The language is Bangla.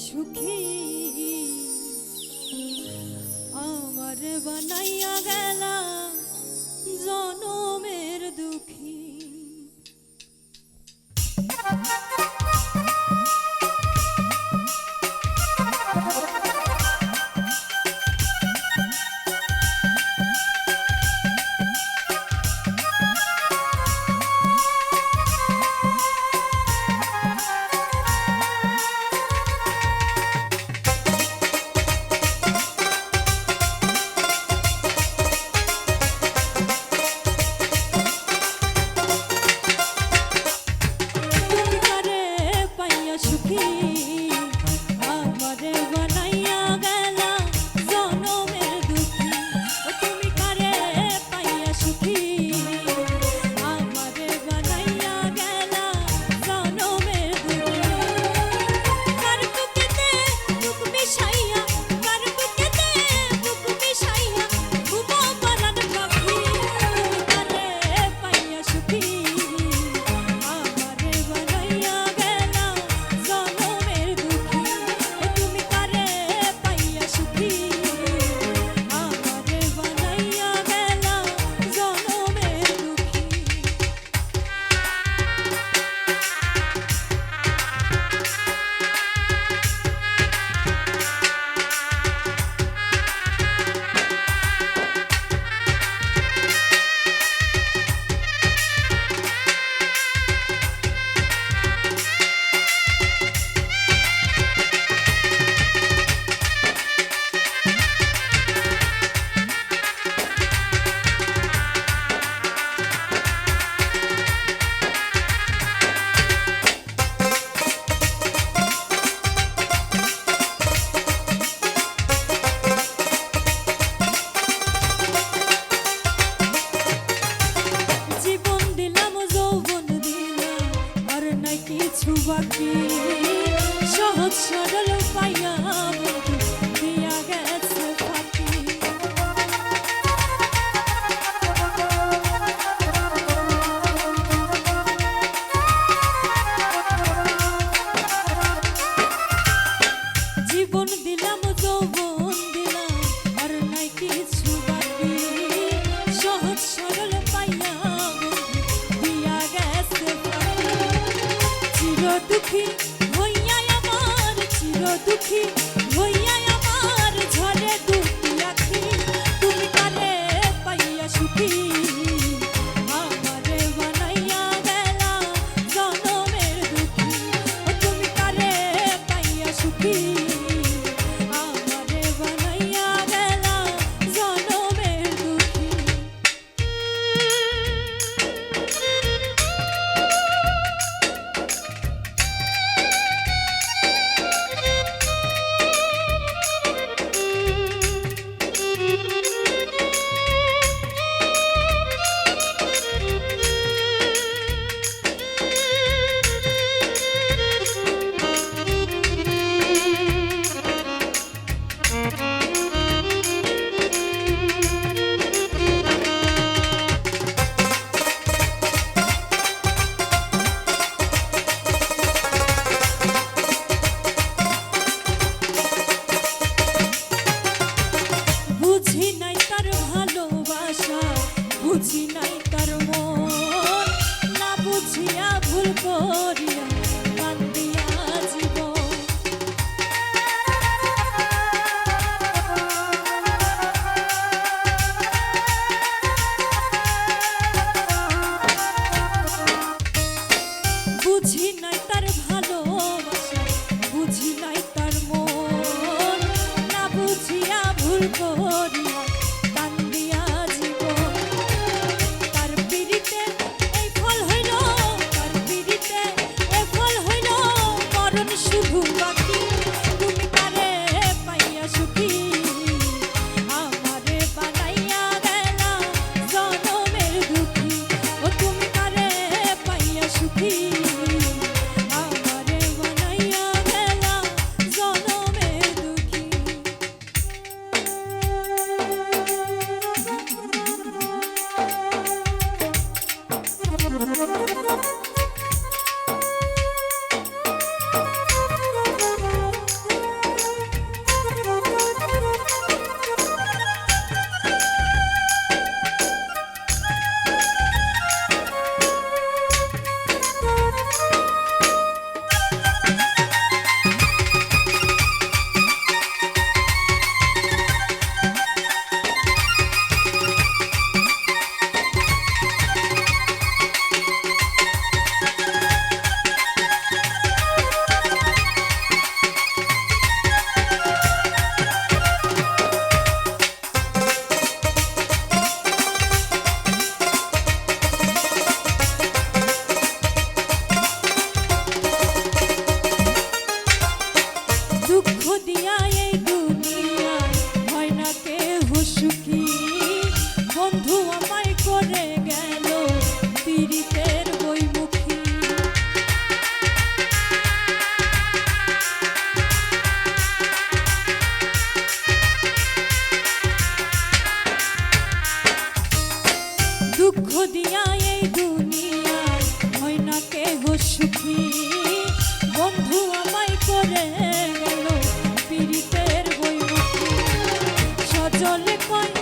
সুখী আমার বানাইয়া গেলা জনমের দুঃখী। বাকি সহজ সরল পাইয়া দিয়া গেছে ফাঁকি। জীবন দিলাম যৌবন দিলাম আর নাই কিছু বাকি সহজ সরল পাইয়া দিয়া গেছে ফাঁকি। চির দুঃখী হইয়া আমার চির দুঃখী হইয়া আমার ঝরে দুঃখী আখি তুমি কারে পাইয়া সুখী আমারে বানাইয়া গেলা জনমের দুঃখী ও তুমি কারে পাইয়া সুখী আমারে বানাইয়া গেলা জনমের দুঃখী। বুঝি নাই তার ভালোবাসা বুঝি নাই তার মন না বুঝিয়া ভুল করিয়া কান্দিয়া জীবন। বুঝি নাই তার ভালোবাসা বুঝি নাই তার মন না বুঝিয়া ভুল করিয়া কান্দিয়া জীবন। তার পিরিতে এই ফল হইল তার পিরিতে এই ফল হইল মরণ শুধু বাকি তুমি কারে পাইয়া সুখী আমারে বানাইয়া গেলা জনমের দুঃখী ও তুমি কারে পাইয়া সুখী আমারে বানাইয়া গেলা জনমের দুঃখী। সুখী বন্ধু আমায় করে গেল পীড়িতের বইমুখী দুঃখ দিয়া এই দুনিয়ায় হয় না কেহ সুখী বন্ধু আমায় করে গেল পীড়িতের বইমুখী সজলে কয়